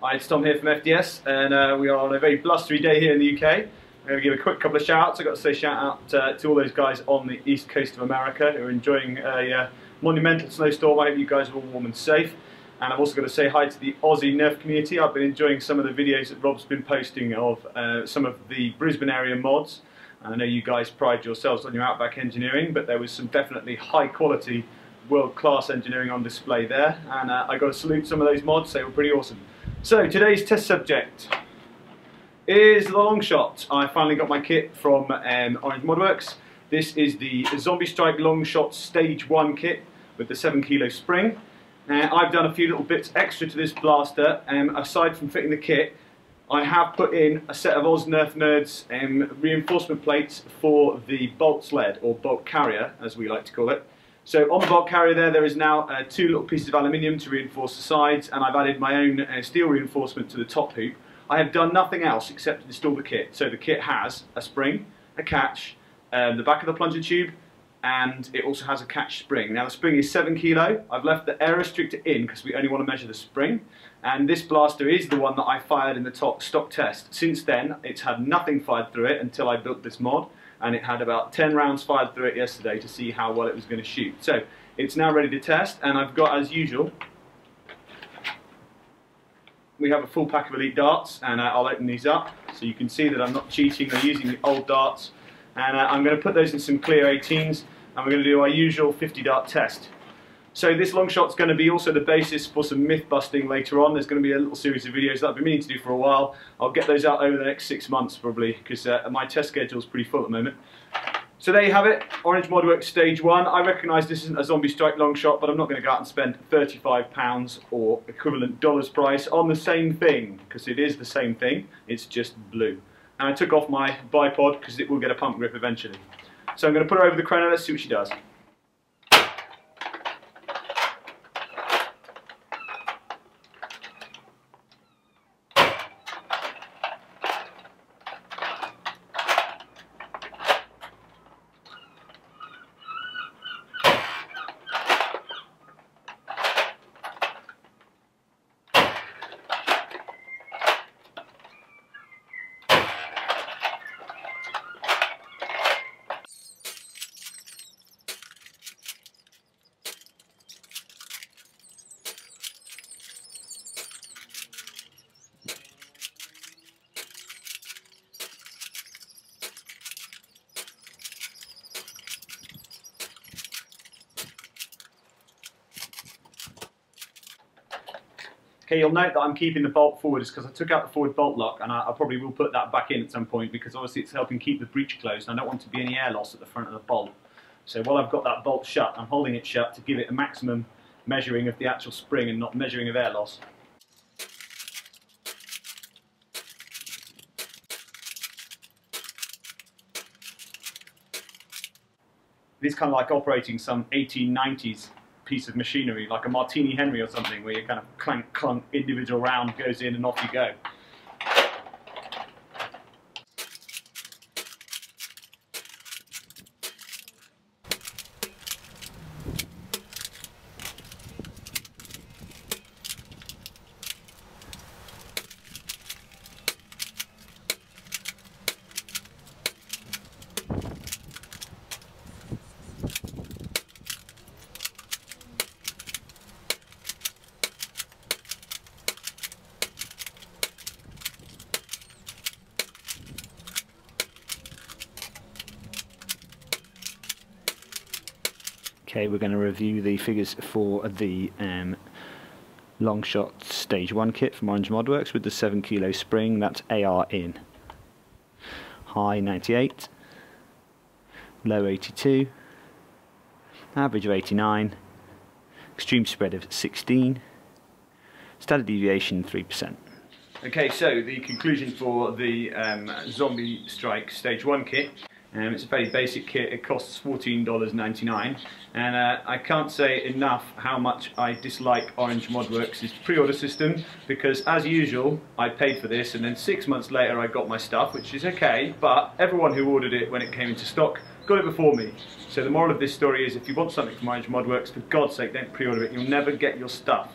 Hi, it's Tom here from FDS, and we are on a very blustery day here in the UK. I'm going to give a quick couple of shout-outs. I've got to say shout out to all those guys on the east coast of America who are enjoying a monumental snowstorm. I hope you guys are all warm and safe. And I've also got to say hi to the Aussie Nerf community. I've been enjoying some of the videos that Rob's been posting of some of the Brisbane area mods. I know you guys pride yourselves on your Outback engineering, but there was some definitely high quality, world-class engineering on display there. And I got to salute some of those mods, they were pretty awesome. So today's test subject is the Longshot. I finally got my kit from Orange Modworks. This is the Zombie Strike Longshot Stage 1 kit with the 7 kilo spring. I've done a few little bits extra to this blaster. Aside from fitting the kit, I have put in a set of Oz Nerf Nerds reinforcement plates for the bolt sled, or bolt carrier as we like to call it. So on the bolt carrier there is now 2 little pieces of aluminium to reinforce the sides, and I've added my own steel reinforcement to the top hoop. I have done nothing else except to install the kit. So the kit has a spring, a catch, the back of the plunger tube, and it also has a catch spring. Now the spring is 7 kilo. I've left the air restrictor in because we only want to measure the spring, and this blaster is the one that I fired in the top stock test. Since then it's had nothing fired through it until I built this mod, and it had about 10 rounds fired through it yesterday to see how well it was going to shoot. So it's now ready to test, and I've got, as usual, we have a full pack of Elite darts, and I'll open these up so you can see that I'm not cheating or using the old darts. And I'm going to put those in some clear 18s, and we're going to do our usual 50 dart test. So this Longshot is going to be also the basis for some myth busting later on. There's going to be a little series of videos that I've been meaning to do for a while. I'll get those out over the next 6 months probably, because my test schedule is pretty full at the moment. So there you have it, Orange Modworks Stage 1. I recognise this isn't a Zombie Strike Longshot, but I'm not going to go out and spend £35 or equivalent dollars price on the same thing, because it is the same thing, it's just blue. And I took off my bipod because it will get a pump grip eventually. So I'm going to put her over the chrono, let's see what she does. Okay, you'll note that I'm keeping the bolt forward is because I took out the forward bolt lock, and I probably will put that back in at some point because obviously it's helping keep the breech closed, and I don't want to be any air loss at the front of the bolt. So while I've got that bolt shut, I'm holding it shut to give it a maximum measuring of the actual spring and not measuring of air loss. It is kind of like operating some 1890s piece of machinery, like a Martini Henry or something, where you kind of clank, clunk, individual round goes in and off you go. Okay, we're going to review the figures for the Longshot Stage 1 kit from Orange Modworks with the 7 kilo spring. That's AR in. High 98, low 82, average of 89, extreme spread of 16, standard deviation 3%. Okay, so the conclusion for the Zombie Strike Stage 1 kit. It's a very basic kit, it costs $14.99, and I can't say enough how much I dislike Orange Modworks' pre-order system, because as usual I paid for this and then 6 months later I got my stuff, which is okay, but everyone who ordered it when it came into stock got it before me. So the moral of this story is, if you want something from Orange Modworks, for God's sake don't pre-order it, you'll never get your stuff.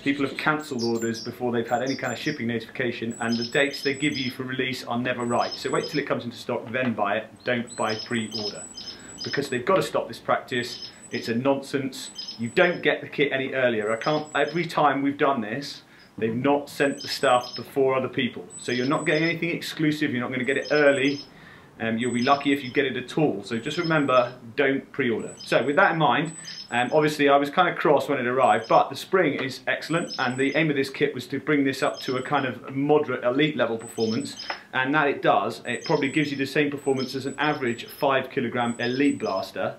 people have cancelled orders before they've had any kind of shipping notification, and the dates they give you for release are never right. So wait till it comes into stock, then buy it. Don't buy pre-order, because they've got to stop this practice. It's a nonsense. You don't get the kit any earlier. Every time we've done this, they've not sent the stuff before other people. So you're not getting anything exclusive, you're not going to get it early. You'll be lucky if you get it at all. So just remember, don't pre-order. So with that in mind, obviously I was kind of cross when it arrived, but the spring is excellent, and the aim of this kit was to bring this up to a kind of moderate elite level performance, and that it does. It probably gives you the same performance as an average 5 kilogram elite blaster.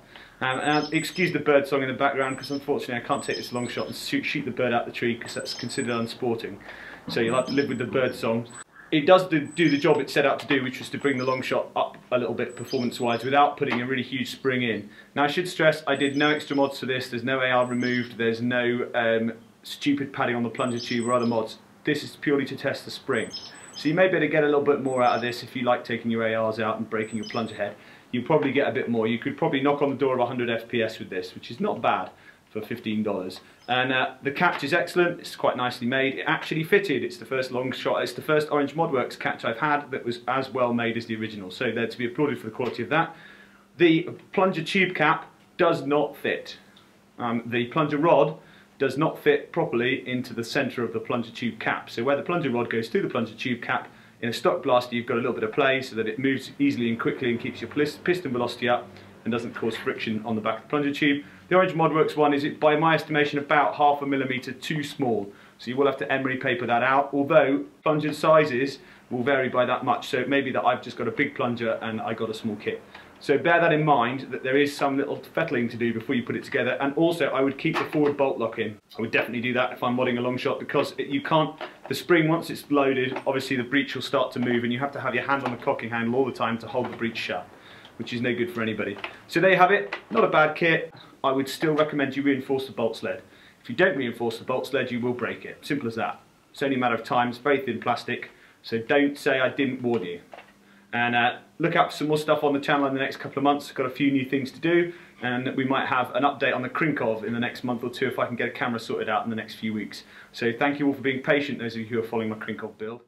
Excuse the bird song in the background, because unfortunately I can't take this long shot and shoot the bird out the tree, because that's considered unsporting. So you'll have to live with the bird song. It does do the job it set out to do, which was to bring the Longshot up a little bit performance-wise without putting a really huge spring in. Now I should stress, I did no extra mods to this. There's no AR removed, there's no stupid padding on the plunger tube or other mods. This is purely to test the spring. So you may be able to get a little bit more out of this if you like taking your ARs out and breaking your plunger head. You'll probably get a bit more. You could probably knock on the door of 100 FPS with this, which is not bad for $15. And the catch is excellent. It's quite nicely made. It actually fitted. It's the first Longshot. It's the first Orange Modworks catch I've had that was as well made as the original. So they're to be applauded for the quality of that. The plunger tube cap does not fit. The plunger rod does not fit properly into the centre of the plunger tube cap. So where the plunger rod goes through the plunger tube cap, in a stock blaster you've got a little bit of play so that it moves easily and quickly and keeps your piston velocity up and doesn't cause friction on the back of the plunger tube. The Orange Modworks one is, by my estimation, about 0.5 millimetre too small, so you will have to emery paper that out, although plunger sizes will vary by that much, so it may be that I've just got a big plunger and I got a small kit. So bear that in mind, that there is some little fettling to do before you put it together, and also I would keep the forward bolt lock in. I would definitely do that if I'm modding a Longshot, because you can't, the spring, once it's loaded, obviously the breech will start to move and you have to have your hand on the cocking handle all the time to hold the breech shut, which is no good for anybody. So there you have it, not a bad kit. I would still recommend you reinforce the bolt sled. If you don't reinforce the bolt sled, you will break it. Simple as that. It's only a matter of time. It's very thin plastic, so don't say I didn't warn you. And look out for some more stuff on the channel in the next couple of months. Got a few new things to do, and we might have an update on the Krinkov in the next month or two if I can get a camera sorted out in the next few weeks. So thank you all for being patient, those of you who are following my Krinkov build.